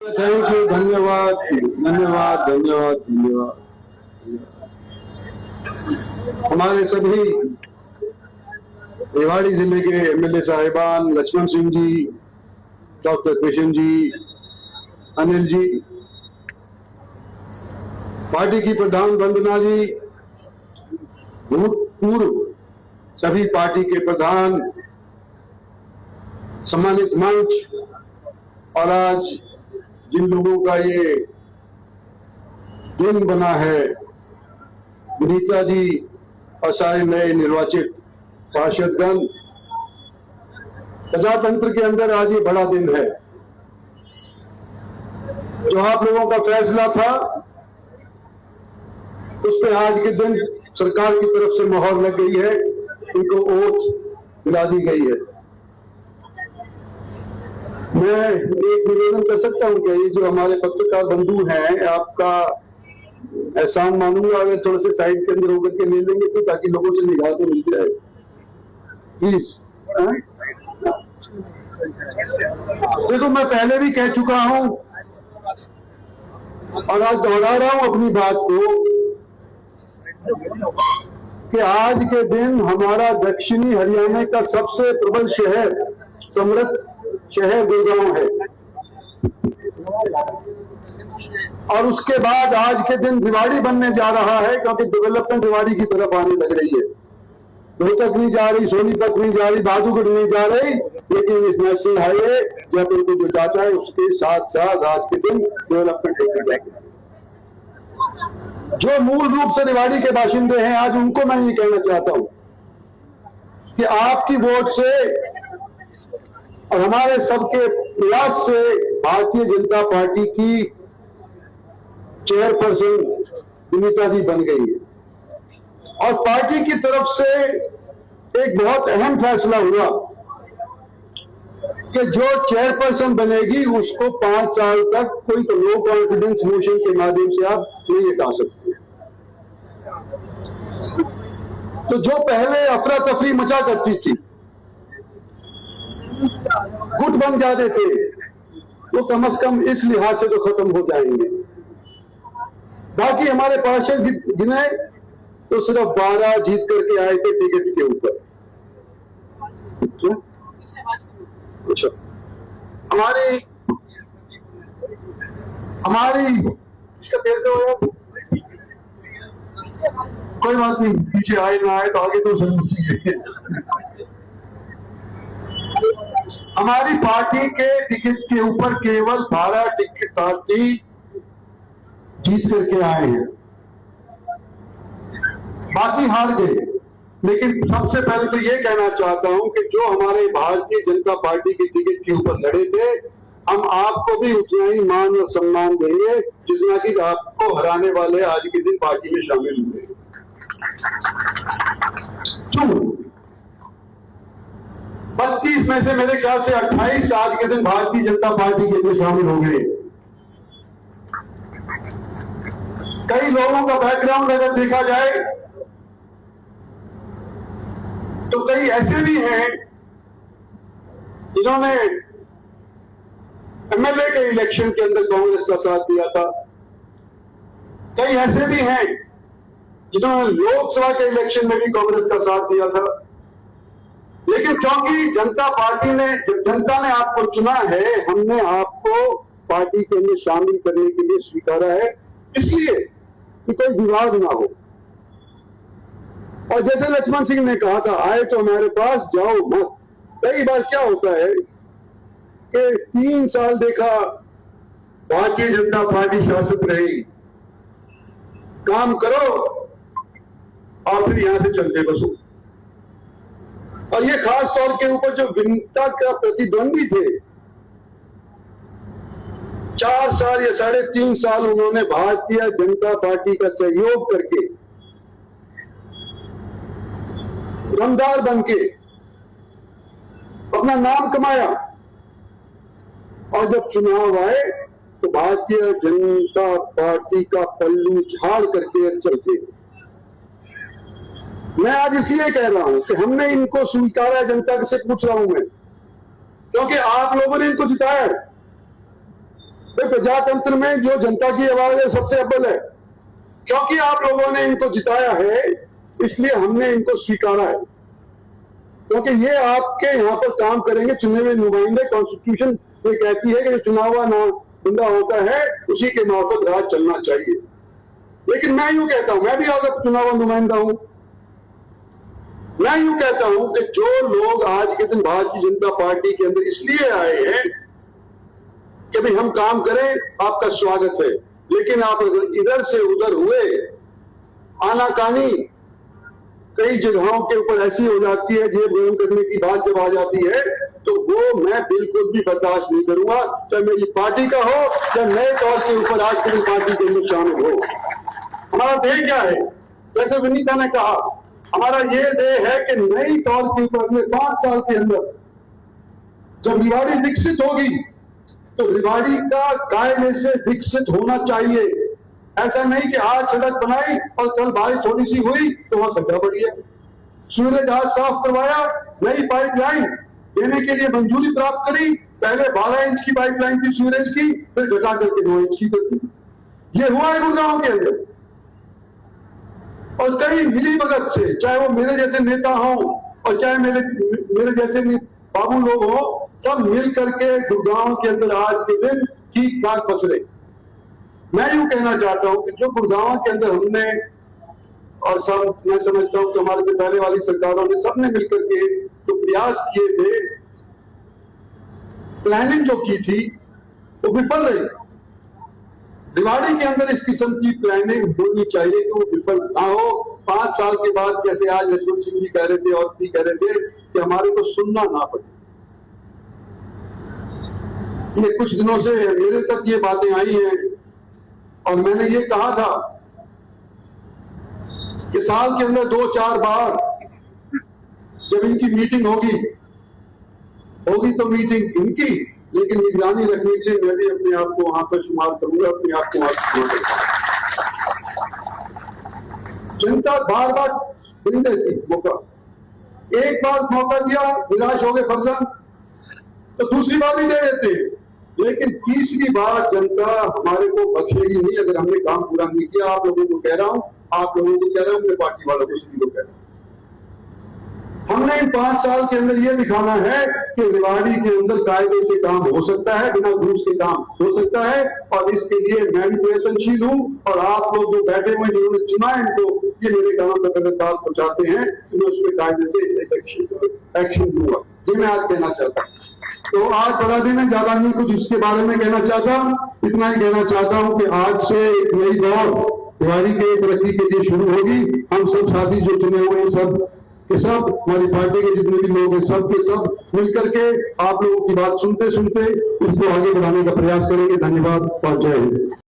Thank you, धन्यवाद धन्यवाद धन्यवाद धन्यवाद। हमारे सभी रेवाड़ी जिले के एमएलए साहिबान, लक्ष्मण सिंह जी, डॉक्टर कृष्ण जी, अनिल जी, पार्टी की प्रधान वंदना जी, भूतपूर्व सभी पार्टी के प्रधान, सम्मानित मंच, और आज जिन लोगों का ये दिन बना है, विनीता जी और सारे नए निर्वाचित पार्षदगण, प्रजातंत्र के अंदर आज ये बड़ा दिन है। जो आप लोगों का फैसला था उस पर आज के दिन सरकार की तरफ से मोहर लग गई है, उनको ओथ दिला दी गई है। मैं एक निवेदन कर सकता हूं क्या? ये जो हमारे पत्रकार बंधु हैं, आपका एहसान मानूंगा अगर थोड़े से साइड के अंदर होकर के ले लेंगे तो, ताकि लोगों से निगाह तो मिल जाए प्लीज। देखो, मैं पहले भी कह चुका हूं और आज दोहरा रहा हूं अपनी बात को कि आज के दिन हमारा दक्षिणी हरियाणा का सबसे प्रबल शहर, समृद्ध शहर गुड़गांव है, और उसके बाद आज के दिन रेवाड़ी बनने जा रहा है, क्योंकि डेवलपमेंट रेवाड़ी की तरफ आने लग रही है। रोहतक नहीं जा रही, सोनीपत नहीं जा रही, बहादुरगढ़ नहीं जा रही, लेकिन इस नेशनल हाईवे जयपुर को जो जाता है उसके साथ साथ आज के दिन डेवलपमेंट होकर जाएगी। जो मूल रूप से रेवाड़ी के बाशिंदे हैं, आज उनको मैं ये कहना चाहता हूं कि आपकी वोट से और हमारे सबके प्रयास से भारतीय जनता पार्टी की चेयरपर्सन विनीता जी बन गई है, और पार्टी की तरफ से एक बहुत अहम फैसला हुआ कि जो चेयरपर्सन बनेगी उसको 5 साल तक कोई तो नो कॉन्फिडेंस मोशन के माध्यम से आप नहीं हटा सकते। तो जो पहले अफरा तफरी मचा करती थी, गुट बन जाते थे, वो कम से कम इस लिहाज से तो खत्म हो जाएंगे। बाकी हमारे पार्षद गिने तो सिर्फ 12 जीत करके आए थे टिकट के ऊपर। अच्छा, हमारी इसका पेड़ तो हो, कोई बात नहीं, पीछे आए ना आए तो आगे तो जरूर सीखे। हमारी पार्टी के टिकट के ऊपर केवल 12 टिकट पार्टी जीत करके आए हैं, बाकी हार गए। लेकिन सबसे पहले तो ये कहना चाहता हूं कि जो हमारे भारतीय जनता पार्टी के टिकट के ऊपर लड़े थे, हम आपको भी उतना ही मान और सम्मान देंगे जितना कि आपको हराने वाले आज के दिन पार्टी में शामिल हुए। क्यों? 32 में से मेरे ख्याल से 28 आज के दिन भारतीय जनता पार्टी के लिए शामिल हो गए। कई लोगों का बैकग्राउंड अगर देखा जाए तो कई ऐसे भी हैं जिन्होंने एमएलए के इलेक्शन के अंदर कांग्रेस का साथ दिया था, कई ऐसे भी हैं जिन्होंने लोकसभा के इलेक्शन में भी कांग्रेस का साथ दिया था। लेकिन क्योंकि जनता पार्टी ने, जब जनता ने आपको चुना है, हमने आपको पार्टी के अंदर शामिल करने के लिए स्वीकारा है, इसलिए कि कोई विवाद ना हो। और जैसे लक्ष्मण सिंह ने कहा था, आए तो हमारे पास, जाओ मत। कई बार क्या होता है कि 3 साल देखा भारतीय जनता पार्टी शासित रही, काम करो और फिर यहां से चलते बसो। और ये खास तौर के ऊपर जो विनीता का प्रतिद्वंदी थे, 4 साल या 3.5 साल उन्होंने भारतीय जनता पार्टी का सहयोग करके दमदार बन के अपना नाम कमाया, और जब चुनाव आए तो भारतीय जनता पार्टी का पल्लू झाड़ करके चलते। मैं आज इसलिए कह रहा हूं कि हमने इनको स्वीकारा, जनता से पूछ रहा हूं मैं, क्योंकि आप लोगों ने इनको जिताया है। तो प्रजातंत्र में जो जनता की आवाज है सबसे अव्वल है, क्योंकि आप लोगों ने इनको जिताया है इसलिए हमने इनको स्वीकारा है, क्योंकि ये आपके यहाँ पर काम करेंगे चुने हुए नुमाइंदे। कॉन्स्टिट्यूशन ये कहती है कि जो चुना हुआ नुमाइंदा होता है उसी के मार्फत राज चलना चाहिए। लेकिन मैं यूं कहता हूं, मैं भी अगर चुना हुआ नुमाइंदा हूं, मैं यूं कहता हूं कि जो लोग आज के दिन भारतीय जनता पार्टी के अंदर इसलिए आए हैं कि भाई हम काम करें, आपका स्वागत है, लेकिन आप अगर इधर से उधर हुए, आनाकानी कई जगहों के ऊपर ऐसी हो जाती है, जेब गरम करने की बात जब आ जाती है तो वो मैं बिल्कुल भी बर्दाश्त नहीं करूंगा, चाहे मेरी पार्टी का हो या नए तौर के ऊपर आज की पार्टी के अंदर शामिल हो। हमारा ध्येय क्या है? जैसे विनीता ने कहा, हमारा ये ध्येय है कि नई तौर के ऊपर अगले 5 साल के अंदर जब रेवाड़ी विकसित होगी तो रेवाड़ी का कायदे से विकसित होना चाहिए। ऐसा नहीं कि आज सड़क बनाई और कल बारिश थोड़ी सी हुई तो वहां खड्डा पड़ गया। सूरज आज साफ करवाया, नई पाइपलाइन देने के लिए मंजूरी प्राप्त करी, पहले 12 इंच की पाइपलाइन थी सूरज की, फिर घटा करके 9 इंच की कर दी। ये हुआ है गुड़गांव के अंदर। और कई मिली भगत से, चाहे वो मेरे जैसे नेता हो और चाहे मेरे जैसे बाबू लोग हो, सब मिल करके गुड़गांव के अंदर आज के दिन ठीक ठाक बच रहे। मैं यूं कहना चाहता हूं कि जो गुड़गांव के अंदर हमने और सब, मैं समझता हूं कि हमारे जो पहले वाली सरकारों ने सबने मिलकर के जो प्रयास किए थे, प्लानिंग जो की थी वो विफल रही। रेवाड़ी के अंदर इस किस्म की प्लानिंग होनी चाहिए कि वो विफल ना हो। 5 साल के बाद जैसे आज यशवंत सिंह जी कह रहे थे और भी कह रहे थे कि हमारे को सुनना ना पड़े। ये कुछ दिनों से मेरे तक ये बातें आई हैं और मैंने ये कहा था कि साल के अंदर 2-4 बार जब इनकी मीटिंग होगी तो मीटिंग इनकी, लेकिन निगरानी रखने के लिए मैं भी अपने आप को वहां पर शुमार करूंगा, अपने आप को वहां पर। जनता बार बार नहीं देती मौका, एक बार मौका दिया, निराश हो गए फर्जन, तो दूसरी बार भी दे देते, लेकिन तीसरी बार जनता हमारे को बख्शेगी नहीं अगर हमने काम पूरा नहीं किया। आप लोगों को कह रहा हूं, आप लोगों को कह रहा हूं, अपने पार्टी वालों को, सभी को कह रहा हूं, हमने इन 5 साल के अंदर यह दिखाना है कि रेवाड़ी के अंदर कायदे से काम हो सकता है, बिना घूस के काम हो सकता है। और इसके लिए मैं भी प्रयत्नशील हूं और आप लोग जो बैठे हुए जिन्होंने चुना है इनको, ये मेरे काम पर लगातार पहुंचाते हैं, तो मैं उसमें कायदे से एक्शन लूंगा। ये मैं आज कहना चाहता हूं। तो आज बड़ा दिन है, ज्यादा नहीं कुछ इसके बारे में कहना चाहता, इतना ही कहना चाहता हूं कि आज से एक नई दौर रेवाड़ी के तरक्की के लिए शुरू होगी। हम सब साथी जो चुने हुए हैं, सब के सब, हमारी पार्टी के जितने भी लोग हैं, सब के सब मिलकर के आप लोगों की बात सुनते सुनते इसको आगे बढ़ाने का प्रयास करेंगे। धन्यवाद और जय हिंद।